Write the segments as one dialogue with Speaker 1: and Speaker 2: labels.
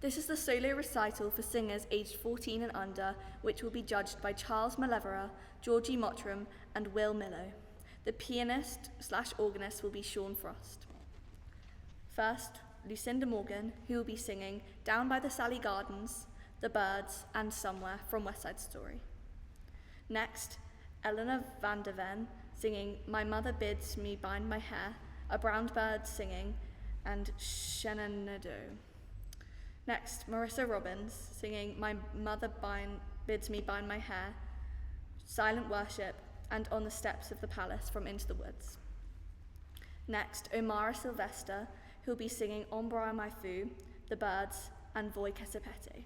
Speaker 1: This is the solo recital for singers aged 14 and under, which will be judged by Charles Malevera, Georgie Mottram, and Will Millow. The pianist/organist will be Sean Frost. First, Lucinda Morgan, who will be singing Down by the Sally Gardens, The Birds, and Somewhere from West Side Story. Next, Eleanor van der Ven singing My Mother Bids Me Bind My Hair, A Brown Bird Singing, and Shenandoah. Next, Marissa Robbins singing My Mother Bids Me Bind My Hair, Silent Worship, and On the Steps of the Palace from Into the Woods. Next, Omara Sylvester, who'll be singing Ombra My Fou, The Birds, and Voi che sapete.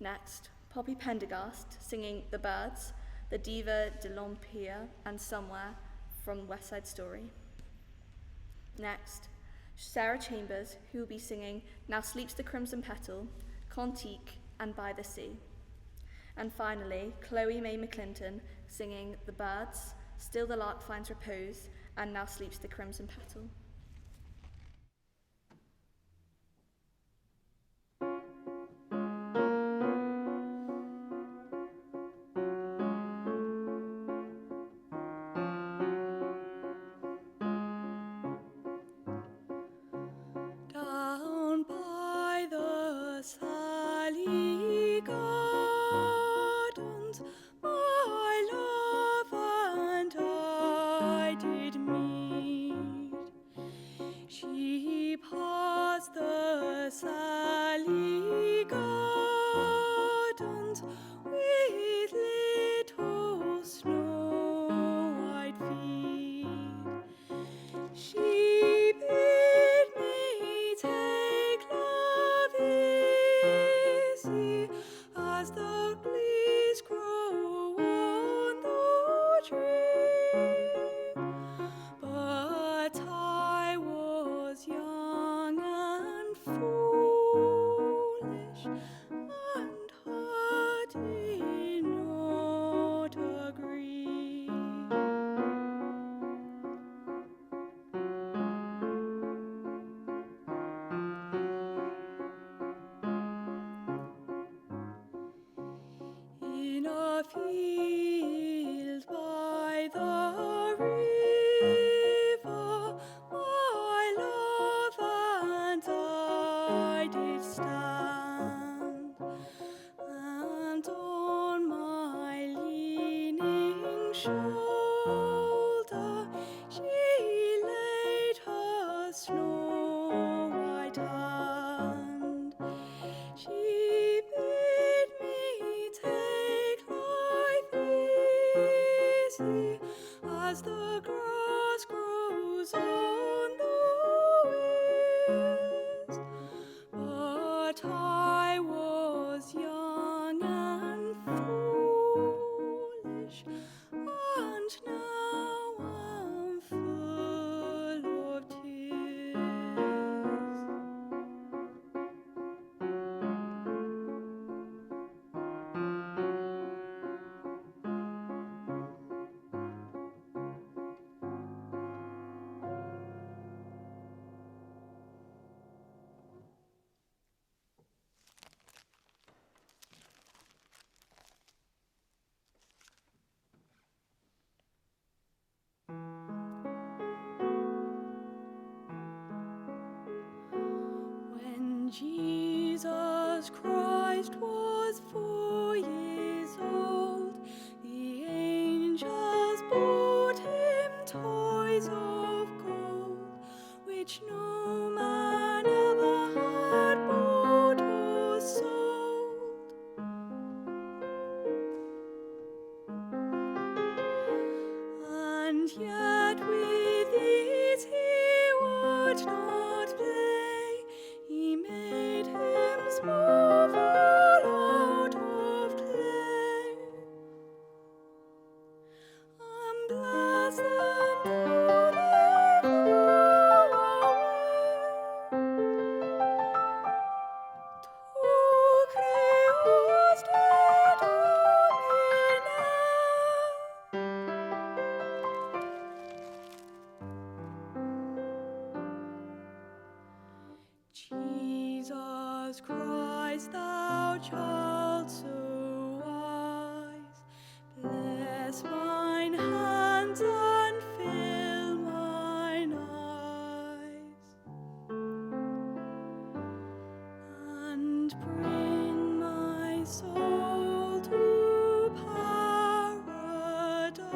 Speaker 1: Next, Poppy Pendergast singing The Birds, The Diva de l'Empire, and Somewhere from West Side Story. Next, Sarah Chambers, who will be singing Now Sleeps the Crimson Petal, Contique, and By the Sea. And finally, Chloe May McClinton singing The Birds, Still the Lark Finds Repose, and Now Sleeps the Crimson Petal.
Speaker 2: Down by the Sally Gardens, my love and I did meet. She passed the Sally Gardens with little snow-white feet. She bid me take love easy as the leaves grow on the tree. But I was young and foolish, and I did not agree. In a field by the river, my love and I did stand, and on my leaning shoulder she laid her snow-white hand. She bid me take life easy as the grass grows on the ways. But I was young and foolish, and now I'm full of tears. When Jesus Christ was 4 years old, the angels brought him toys of gold, which no man ever had bought or sold. And yet with these he would not play. He made him small Jesus Christ, thou child so wise, bless mine hands and fill mine eyes, and bring my soul to paradise.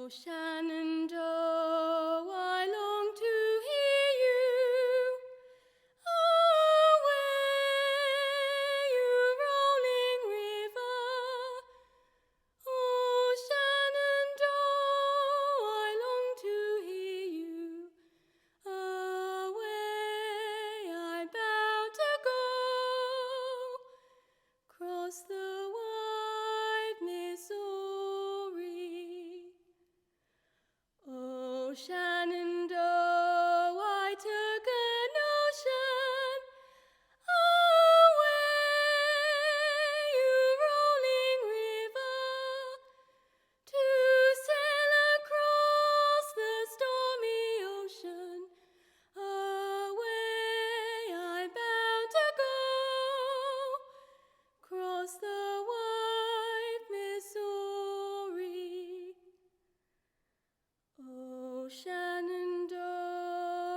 Speaker 2: Shenandoah, I long to hear you. Away, you rolling river. Oh, Shenandoah, I long to hear you. Away, I bow to go, cross the wide Missouri. Oh, Shenandoah, I took a notion. Away, you rolling river, to sail across the stormy ocean. Away, I bound to go, cross the wide Missouri. Oh, Shenandoah,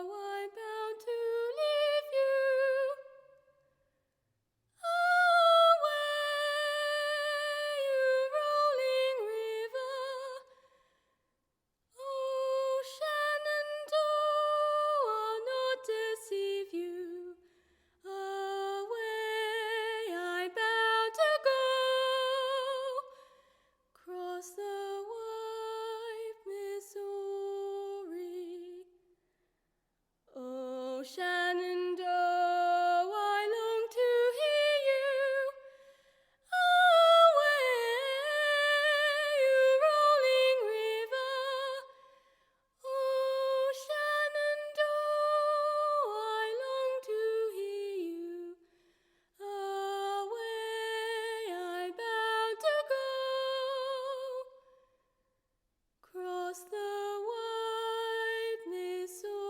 Speaker 2: I bound to leave you. Away, you rolling river. Oh, Shenandoah, I'll not deceive you. Away, I bound to go, cross the wide Missouri. Oh, Shenandoah, I long to hear you. Away, you rolling river. Oh, Shenandoah, I long to hear you. Away, I bound to go, cross the wide Missouri.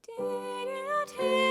Speaker 2: Did you take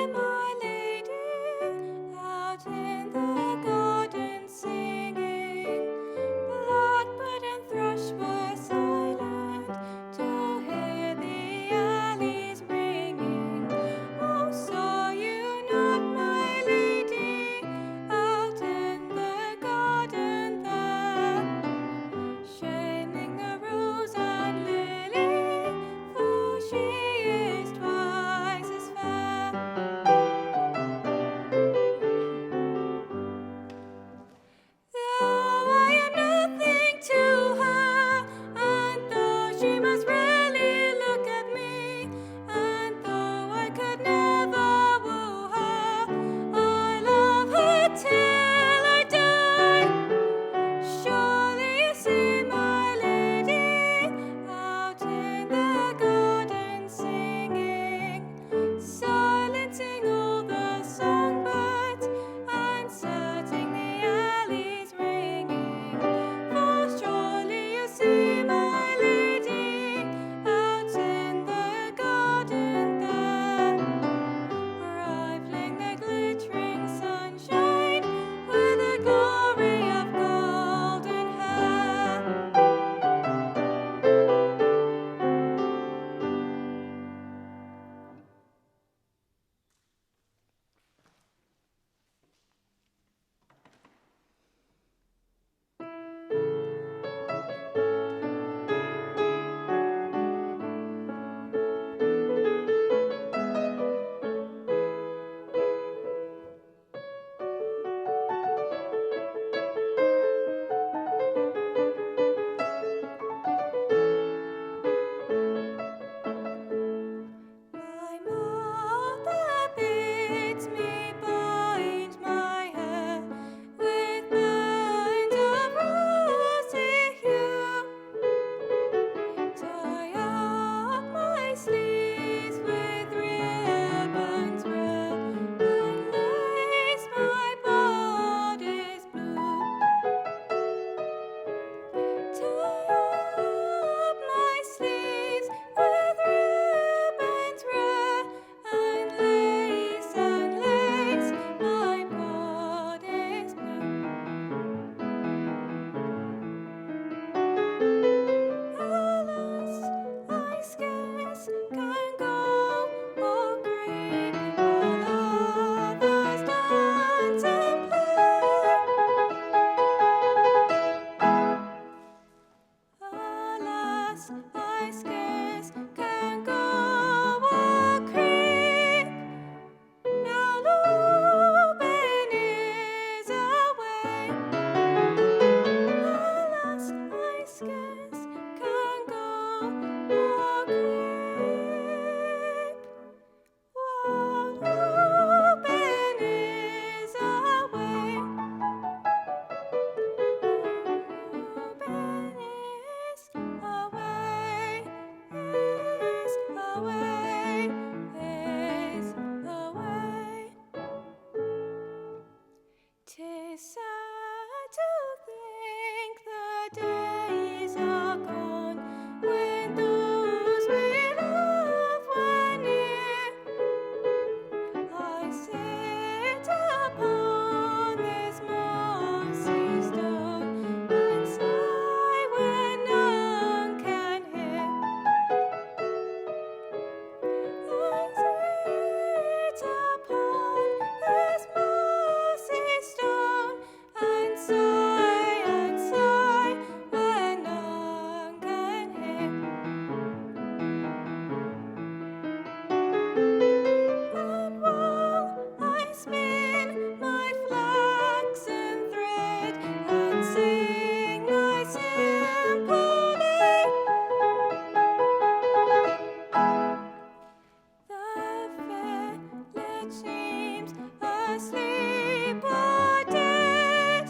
Speaker 2: that seems asleep or dead.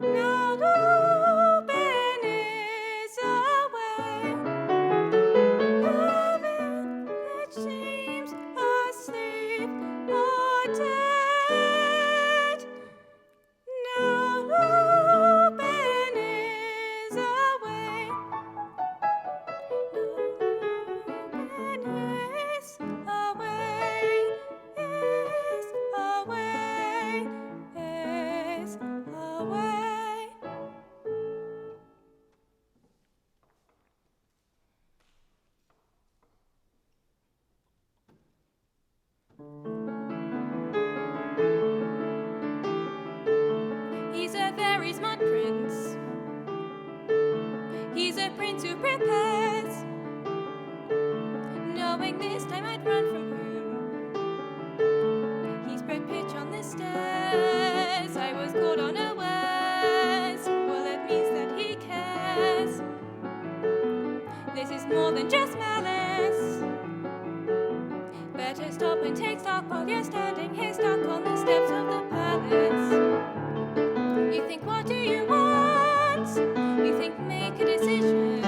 Speaker 2: Now Ruben is away. Heaven that seems asleep or dead. Now Ruben is away. Ruben is away. Is away. Is away. He's a very smart prince. He's a prince who prepares, knowing this time I'd run from home. He's spread pitch on the stairs. I was caught unawares. Well, it means that he cares. This is more than just malice. Better stop and take stock while you're standing here stuck on the steps of the palace. You think, what do you want? You think, make a decision.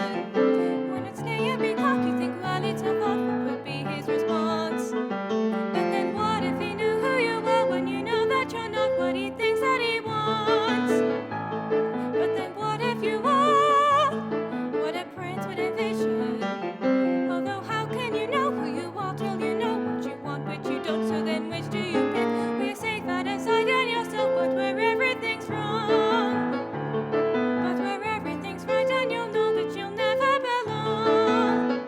Speaker 2: When it's near your clock, you think, well, it's a thought. What would be his response? But then what if he knew who you were when you know that you're not what he thinks that he wants? But then what if you are? What a prince would envision. Although how can you know who you are till you know what you want but you don't? So then which do you pick? We're safe out of sight and yourself, but where everything's wrong. But where everything's right and you'll know that you'll never belong.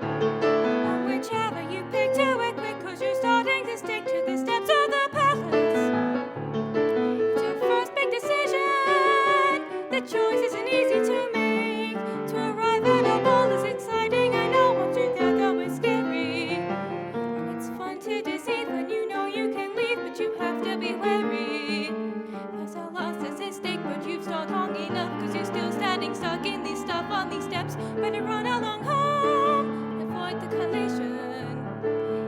Speaker 2: And whichever you pick, do it quick, 'cause you're starting to stick to the steps of the palace. It's your first big decision. The choice isn't easy to make. To arrive at a ball is exciting. I know once you're there, though it's scary. And it's fun to deceive when you know you can leave, but you have to be wary. There's a loss is at stake, but you've stalled long enough, 'cause you're still standing stuck in these stuff on these steps. Better run along home, avoid the collation.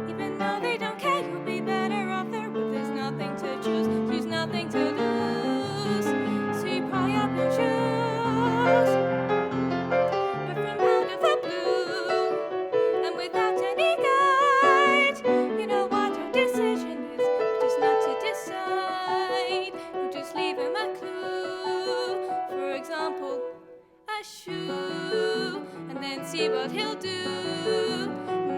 Speaker 2: Even though they don't care, you'll be better off there. But there's nothing to choose, there's nothing to lose. So you pry up and choose. But from out of the blue, and without any guide, you know what your decision is, just not to decide. You just leave him a clue. For example, a shoe, and then see what he'll do.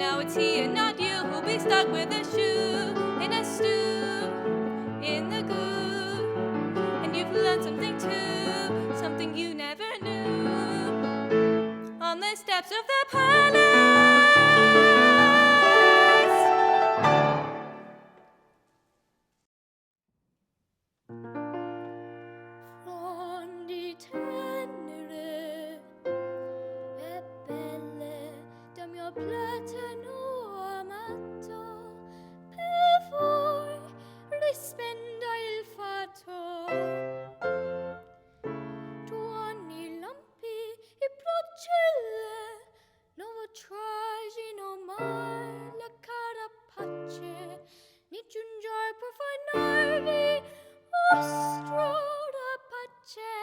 Speaker 2: Now it's he and not you who'll be stuck with a shoe in a stew, in the goo. And you've learned something too, something you never knew. On the steps of the palace. Från ditt händer är bälle, de jag blöter nå matta. Bevor rispenda il fatto. Tuoni lampi i procelle, novo tragino mai la cara pace. Ni giungiar per farvi ostro da pace.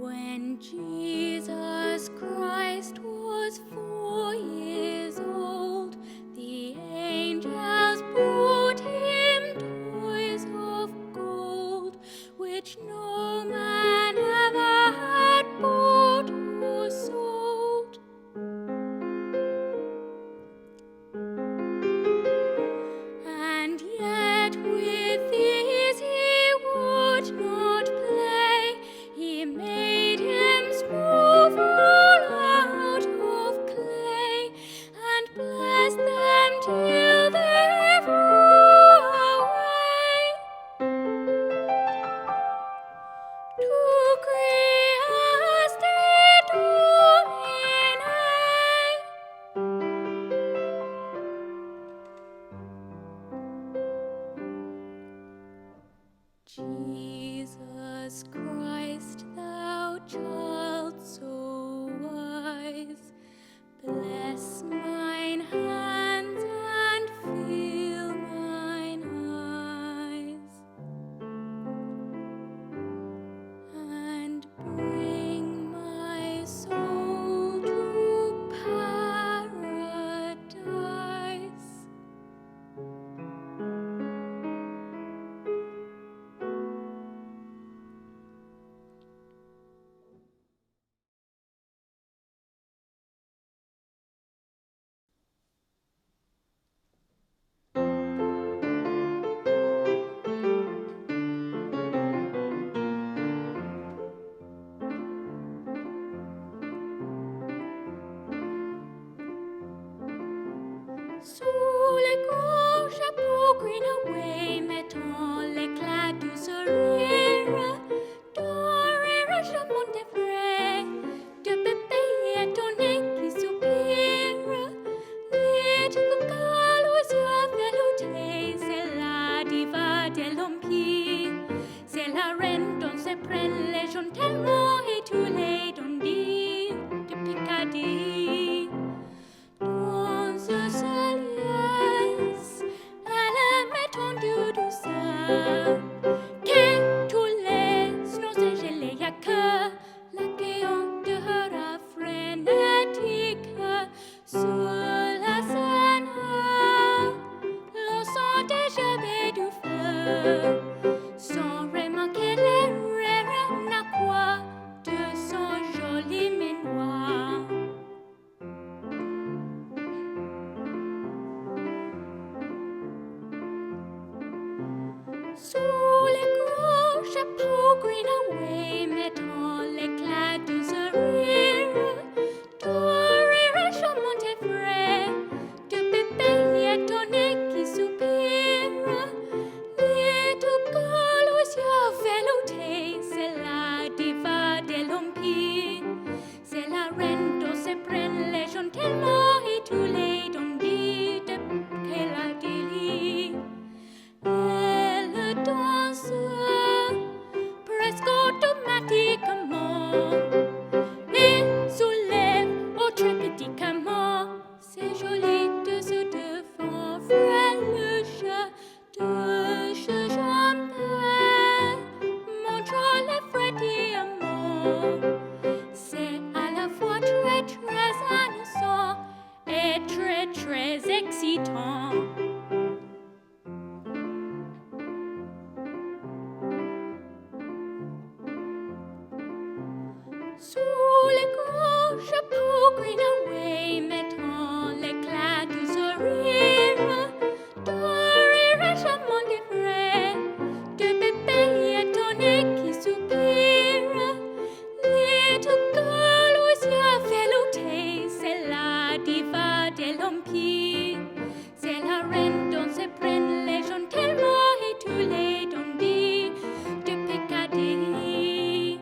Speaker 2: When Jesus Christ was 4 years old, the angels brought him toys of gold, which no man ever had bought or sold. And yet with these he would not play. He made him small out of clay, and blessed them till they flew away. Tu creaste Domine. Jesus Christ, thou child so wise, bless mine hands and fill mine eyes, and bring my soul to paradise. Sous les grands chapeaux green away, mettant l'éclat du sourire, dans rire je monte des vrais, de bébé étonné qui soupire. Little girl aux yeux veloutés, c'est la diva de l'Empire, c'est la reine dont se prennent les gens tellement et tous les dandys de Picardie. Dans ce seul liesse, elle aime étendue douceur, que tous les snows et gelés, y'a que l'accueillant de her frénétique. Sous la scène, l'on sent déjà du feu, sans remarquer les rires naquois de son joli minois. Sous les gros chapeaux gris away, mettant l'éclat de ce rire, rire charmant et frais, de bébé étonné qui soupire. Les tout gaules aux yeux veloutés, c'est la diva des l'empire. C'est la reine dont se prennent les gens tellement et tous les dandys qu'elle a délit. Elle danse presque automatiquement et soulève au trépidiquement. C'est joli de se devant frêle de jambes, montrant les frétillements. C'est à la fois très très innocent et très très excitant. Sous les gros chapeaux green away, mettant l'éclat du sourire, rire charmant et frais, de bébé étonné qui soupire. Les tout gaules aux yeux veloutés, c'est la diva de l'empire. C'est la reine dont se prennent les gens tellement et tous les dandys de Piccadilly.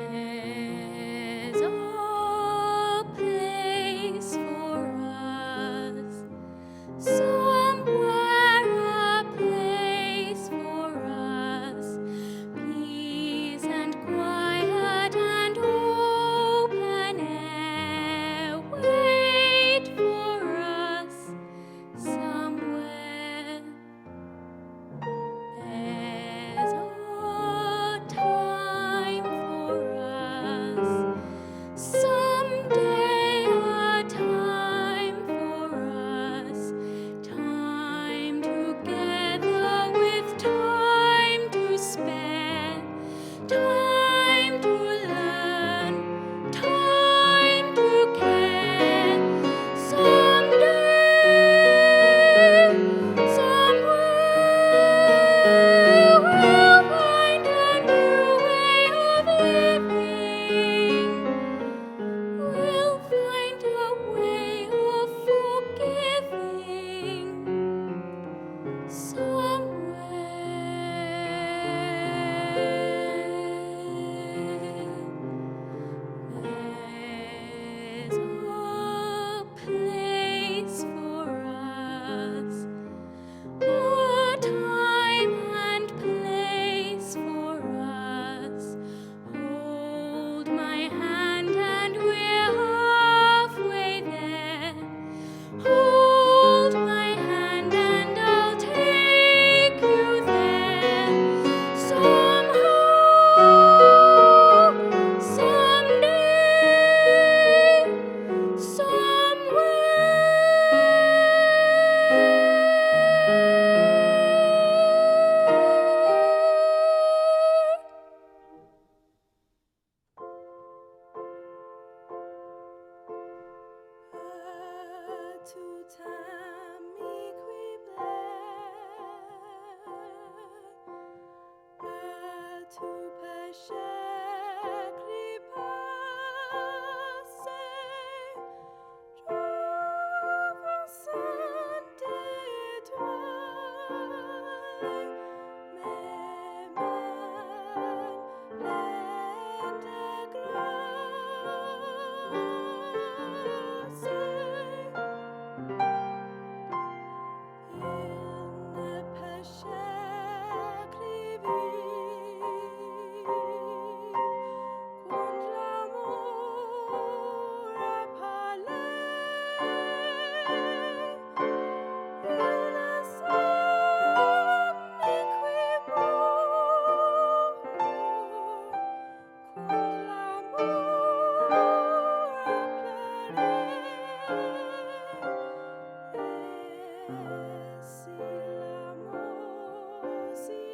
Speaker 2: There's a place for us, somewhere a place for us, peace and quiet and open air wait for us.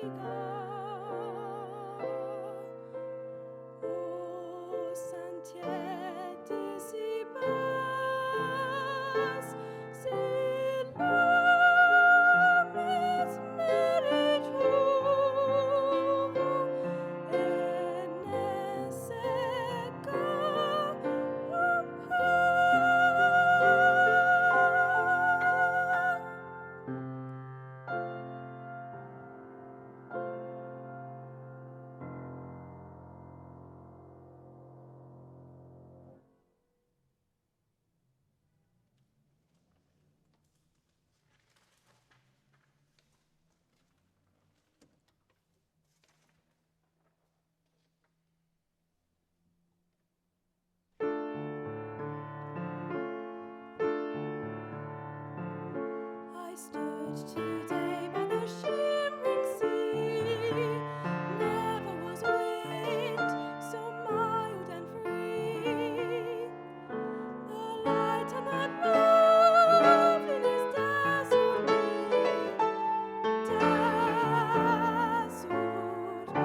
Speaker 2: I stood today by the shimmering sea. Never was wind so mild and free. The light and that loveliness dazzled me, dazzled me.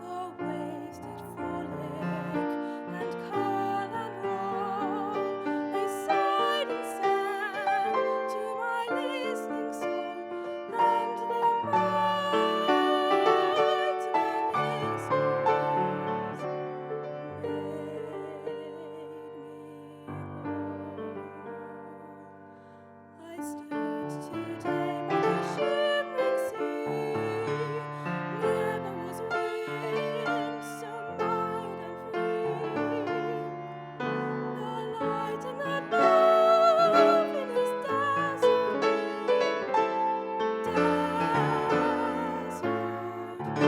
Speaker 2: The waves did frolic and curl and roll. They sighed and sang to my listening soul, and their might and mysteries made me whole. I stood today by the shimmering sea. Never was wind so mild and free. The light and that loveliness dazzled me, dazzled me.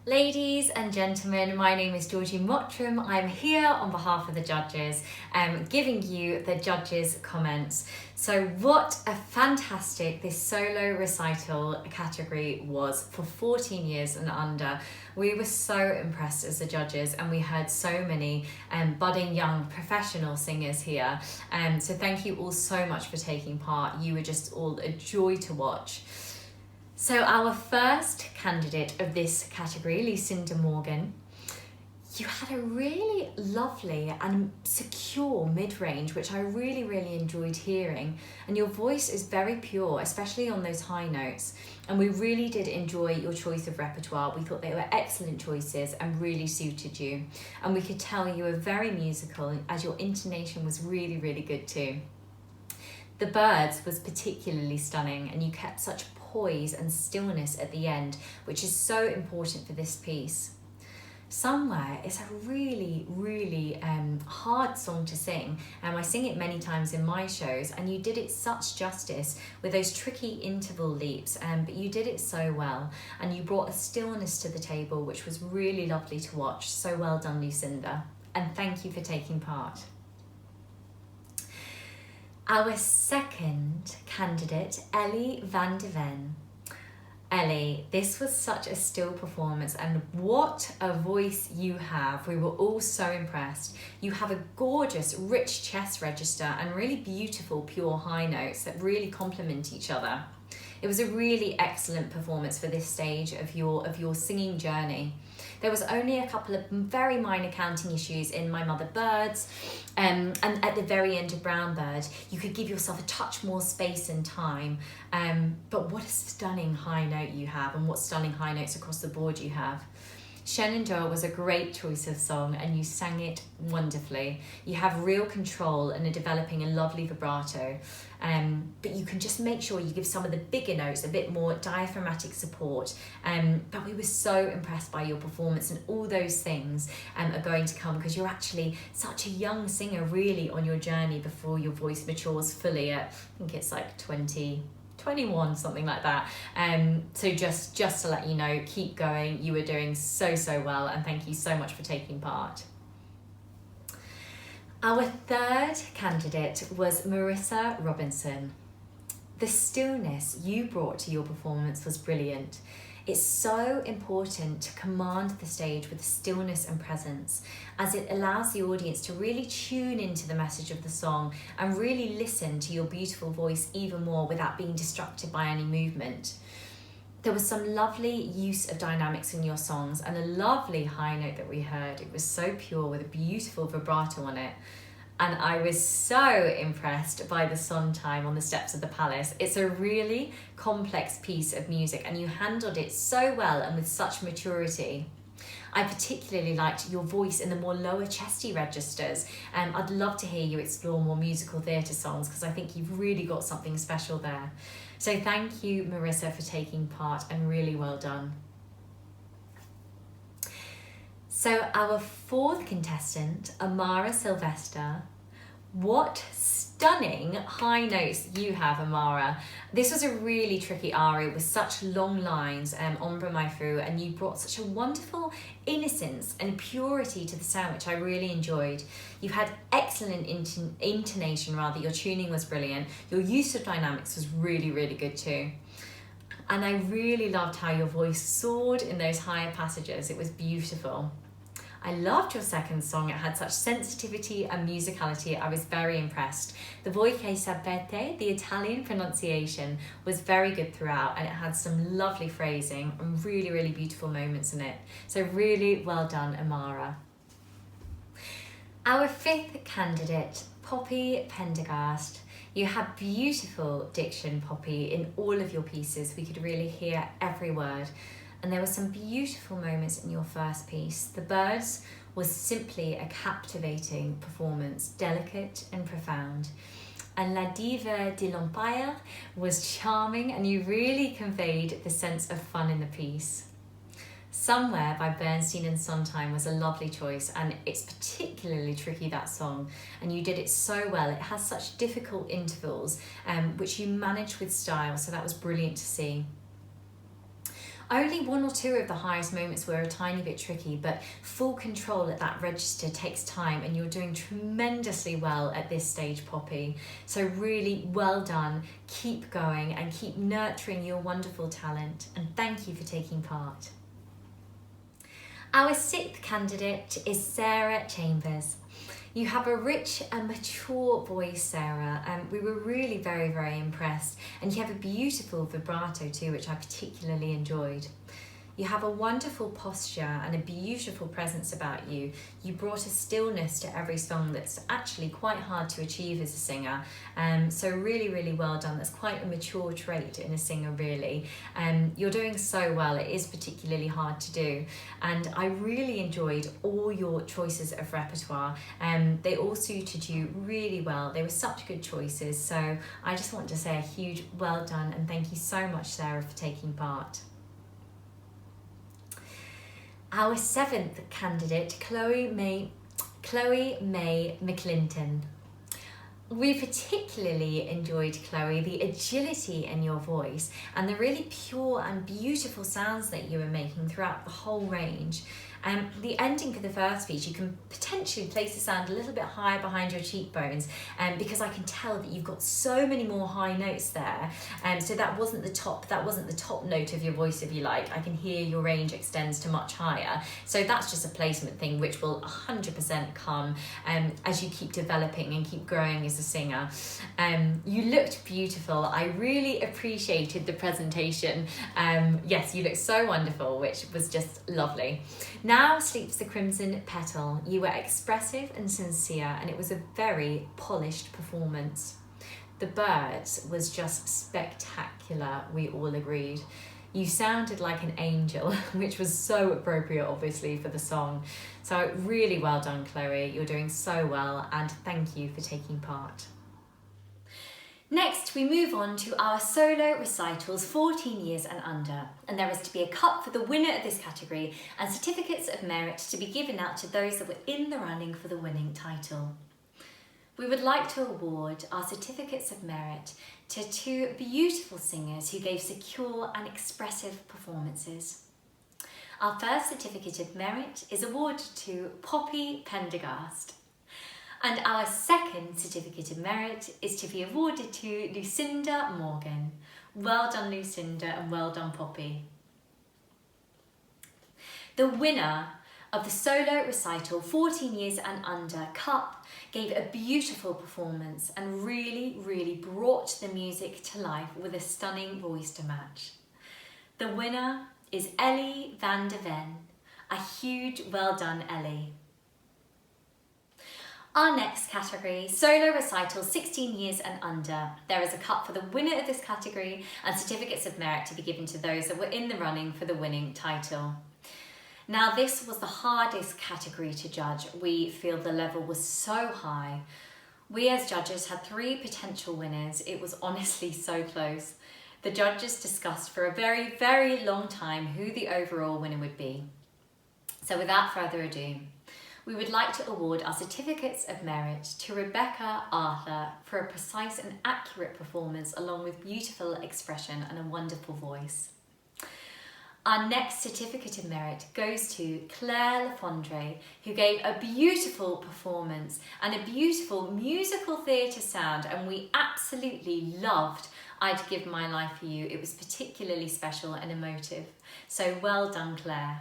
Speaker 3: Ladies and gentlemen, my name is Georgie Mottram. I'm here on behalf of the judges, giving you the judges' comments. So what a fantastic this solo recital category was for 14 years and under. We were so impressed as the judges, and we heard so many budding young professional singers here. So thank you all so much for taking part. You were just all a joy to watch. So our first candidate of this category, Lucinda Morgan, you had a really lovely and secure mid-range, which I really enjoyed hearing. And your voice is very pure, especially on those high notes. And we really did enjoy your choice of repertoire. We thought they were excellent choices and really suited you. And we could tell you were very musical, as your intonation was really good too. The Birds was particularly stunning, and you kept such poise and stillness at the end, which is so important for this piece. Somewhere is a really hard song to sing, and I sing it many times in my shows, and you did it such justice with those tricky interval leaps, but you did it so well, and you brought a stillness to the table which was really lovely to watch. So well done, Lucinda, and thank you for taking part. Our second candidate, Ellie van de Ven. Ellie, this was such a still performance, and what a voice you have. We were all so impressed. You have a gorgeous, rich chest register and really beautiful, pure high notes that really complement each other. It was a really excellent performance for this stage of your singing journey. There was only a couple of very minor counting issues in My Mother Birds, and at the very end of Brown Bird, you could give yourself a touch more space and time. But what a stunning high note you have, and what stunning high notes across the board you have. Shenandoah was a great choice of song, and you sang it wonderfully. You have real control and are developing a lovely vibrato, but you can just make sure you give some of the bigger notes a bit more diaphragmatic support. But we were so impressed by your performance, and all those things are going to come because you're actually such a young singer really on your journey before your voice matures fully at, I think it's like 21, something like that. So just to let you know, keep going. You were doing so well, and thank you so much for taking part. Our third candidate was Marissa Robinson. The stillness you brought to your performance was brilliant. It's so important to command the stage with stillness and presence, as it allows the audience to really tune into the message of the song and really listen to your beautiful voice even more without being distracted by any movement. There was some lovely use of dynamics in your songs and a lovely high note that we heard. It was so pure with a beautiful vibrato on it. And I was so impressed by the Sondheim on the steps of the palace. It's a really complex piece of music, and you handled it so well and with such maturity. I particularly liked your voice in the more lower chesty registers. I'd love to hear you explore more musical theatre songs, because I think you've really got something special there. So thank you, Marissa, for taking part, and really well done. So our fourth contestant, Amara Sylvester. What stunning high notes you have, Amara. This was a really tricky aria with such long lines, ombre my fru, and you brought such a wonderful innocence and purity to the sound, which I really enjoyed. You had excellent intonation, your tuning was brilliant. Your use of dynamics was really good too. And I really loved how your voice soared in those higher passages. It was beautiful. I loved your second song. It had such sensitivity and musicality. I was very impressed. The Voi che sapete, the Italian pronunciation, was very good throughout, and it had some lovely phrasing and really beautiful moments in it. So really well done, Amara. Our fifth candidate, Poppy Pendergast. You had beautiful diction, Poppy, in all of your pieces. We could really hear every word. And there were some beautiful moments in your first piece. The Birds was simply a captivating performance, delicate and profound. And La Diva de l'Empire was charming, and you really conveyed the sense of fun in the piece. Somewhere by Bernstein and Sondheim was a lovely choice, and it's particularly tricky, that song, and you did it so well. It has such difficult intervals, which you managed with style, so that was brilliant to see. Only one or two of the highest moments were a tiny bit tricky, but full control at that register takes time, and you're doing tremendously well at this stage, Poppy. So really well done. Keep going and keep nurturing your wonderful talent, and thank you for taking part. Our 6th candidate is Sarah Chambers. You have a rich and mature voice, Sarah. We were really very, very impressed. And you have a beautiful vibrato too, which I particularly enjoyed. You have a wonderful posture and a beautiful presence about you. You brought a stillness to every song that's actually quite hard to achieve as a singer. So really, really well done. That's quite a mature trait in a singer, really. You're doing so well. It is particularly hard to do. And I really enjoyed all your choices of repertoire. They all suited you really well. They were such good choices. So I just want to say a huge well done, and thank you so much, Sarah, for taking part. Our 7th candidate, Chloe May McClinton. We particularly enjoyed, Chloe, the agility in your voice and the really pure and beautiful sounds that you were making throughout the whole range. The ending for the first speech, you can potentially place the sound a little bit higher behind your cheekbones, because I can tell that you've got so many more high notes there. So that wasn't the top note of your voice, if you like. I can hear your range extends to much higher. So that's just a placement thing, which will 100% come as you keep developing and keep growing as a singer. You looked beautiful. I really appreciated the presentation. Yes, you looked so wonderful, which was just lovely. Now sleeps the crimson petal. You were expressive and sincere, and it was a very polished performance. The Birds was just spectacular, we all agreed. You sounded like an angel, which was so appropriate, obviously, for the song. So really well done, Chloe. You're doing so well, and thank you for taking part. Next, we move on to our solo recitals 14 years and under, and there is to be a cup for the winner of this category and certificates of merit to be given out to those that were in the running for the winning title. We would like to award our certificates of merit to 2 beautiful singers who gave secure and expressive performances. Our first certificate of merit is awarded to Poppy Pendergast. And our second certificate of merit is to be awarded to Lucinda Morgan. Well done, Lucinda, and well done, Poppy. The winner of the Solo Recital 14 Years and Under Cup gave a beautiful performance and really, really brought the music to life with a stunning voice to match. The winner is Ellie van der Ven. A huge well done, Ellie. Our next category, Solo Recital 16 Years and Under. There is a cup for the winner of this category and certificates of merit to be given to those that were in the running for the winning title. Now, this was the hardest category to judge. We feel the level was so high. We as judges had 3 potential winners. It was honestly so close. The judges discussed for a very, very long time who the overall winner would be. So without further ado, we would like to award our certificates of merit to Rebecca Arthur for a precise and accurate performance along with beautiful expression and a wonderful voice. Our next certificate of merit goes to Claire Lafondre, who gave a beautiful performance and a beautiful musical theatre sound, and we absolutely loved I'd Give My Life For You. It was particularly special and emotive. So well done, Claire.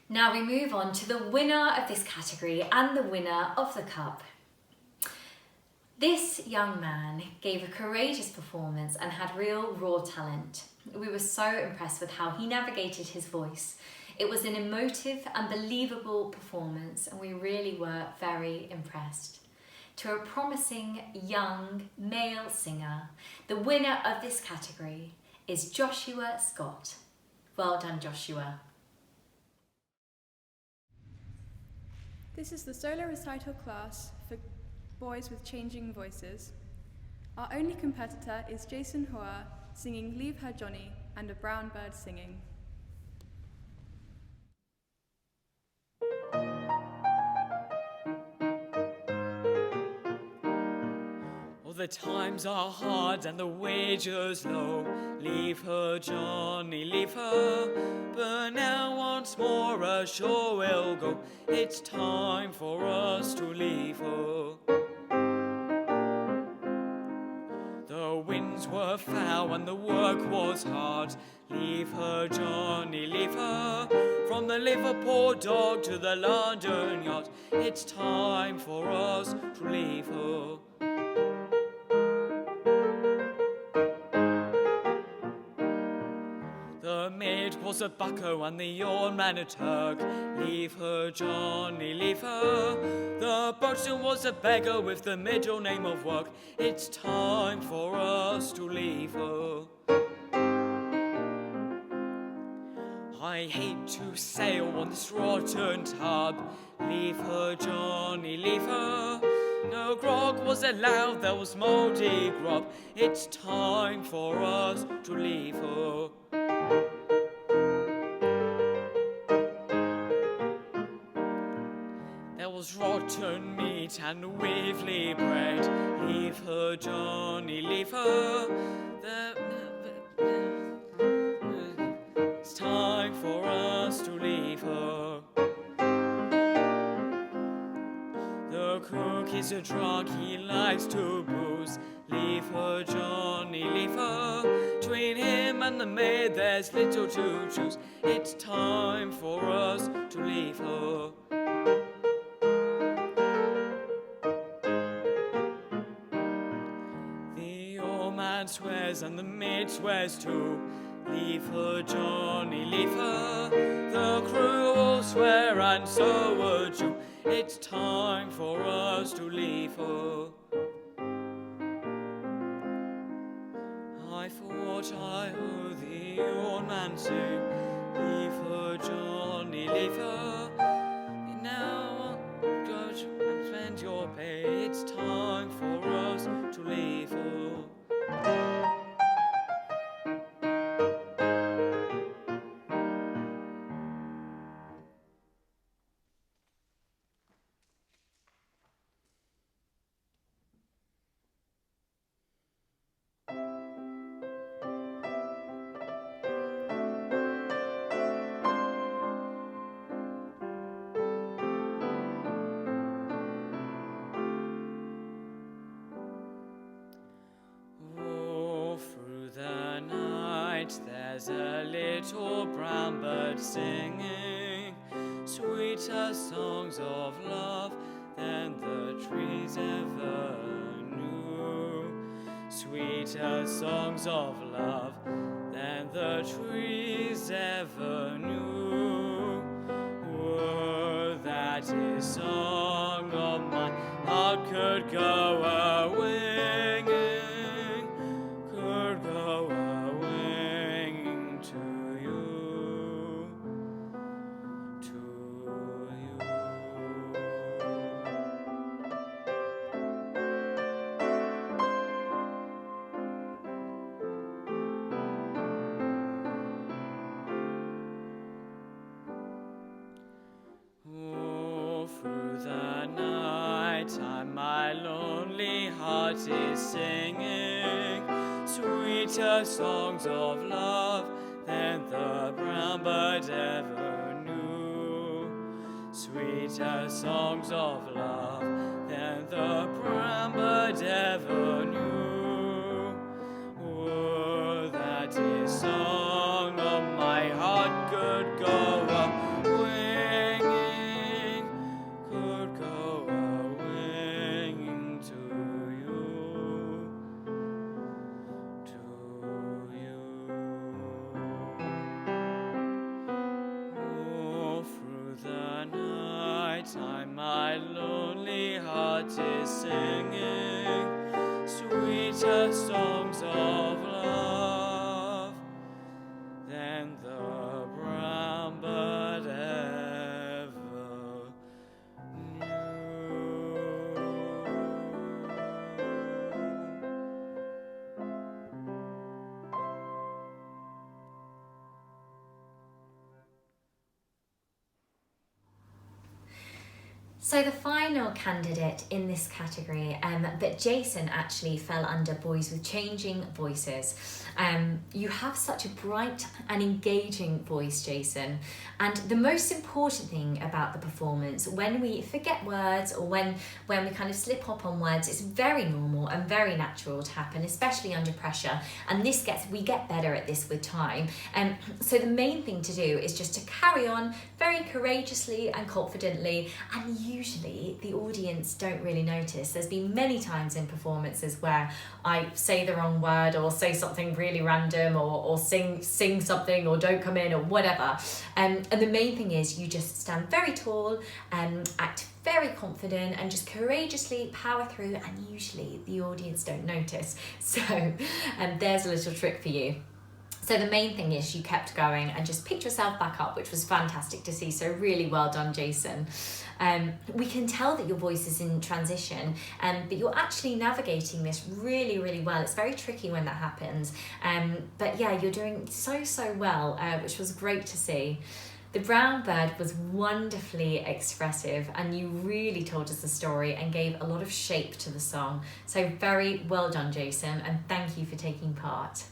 Speaker 3: Now we move on to the winner of this category and the winner of the cup. This young man gave a courageous performance and had real raw talent. We were so impressed with how he navigated his voice. It was an emotive and believable performance, and we really were very impressed. To a promising young male singer, the winner of this category is Joshua Scott. Well done, Joshua.
Speaker 2: This is the solo recital class for boys with changing voices. Our only competitor is Jason Hoa singing Leave Her Johnny and A Brown Bird Singing.
Speaker 4: Oh, the times are hard and the wages low. Leave her, Johnny, leave her. But now once more ashore we'll go. It's time for us to leave her. The winds were foul and the work was hard. Leave her, Johnny, leave her. From the Liverpool dock to the London yacht, it's time for us to leave her. The maid was a bucko and the oarsman a Turk. Leave her, Johnny, leave her. The boatswain was a beggar with the middle name of work. It's time for us to leave her. I hate to sail on this rotten tub. Leave her, Johnny, leave her. No grog was allowed, there was mouldy grub. It's time for us to leave her. There was rotten meat and weevily bread. Leave her, Johnny, leave her. It's time for us to leave her. The cook is a drunk, he likes to booze. Leave her, Johnny, leave her. Between him and the maid there's little to choose. It's time for us to leave her. The old man swears and the maid swears too. Leave her, Johnny, leave her. The crew all swear and so would you. It's time for us to leave her. I thought I heard the old man say, leave her, Johnny, leave her. Now go and spend your pay. It's time for us to leave her. There's a little brown bird singing sweeter songs of love than the trees ever knew. Sweeter songs of love than the trees ever knew. Would that his song of my heart could go a-winging, could go a-winging to you, to you. Oh, through the night time my lonely heart is singing sweeter songs of love than the brown bird ever knew. Sweeter songs of love than the brown bird ever knew. Would that his song of my heart could go a-winging, could go a-winging to you, to you. Oh, through the night time my lonely heart is singing sweeter songs of love than the brown bird ever knew.
Speaker 3: So the final candidate in this category, but Jason actually fell under boys with changing voices. You have such a bright and engaging voice, Jason, and the most important thing about the performance, when we forget words or when we kind of slip up on words, it's very normal and very natural to happen, especially under pressure, and we get better at this with time. So the main thing to do is just to carry on very courageously and confidently, and usually the audience don't really notice. There's been many times in performances where I say the wrong word or say something really random or sing something or don't come in or whatever. And the main thing is you just stand very tall and act very confident and just courageously power through, and usually the audience don't notice. So there's a little trick for you. So the main thing is you kept going and just picked yourself back up, which was fantastic to see. So really well done, Jason. We can tell that your voice is in transition, but you're actually navigating this really, really well. It's very tricky when that happens. But yeah, you're doing so well, which was great to see. The Brown Bird was wonderfully expressive, and you really told us the story and gave a lot of shape to the song. So very well done, Jason, and thank you for taking part.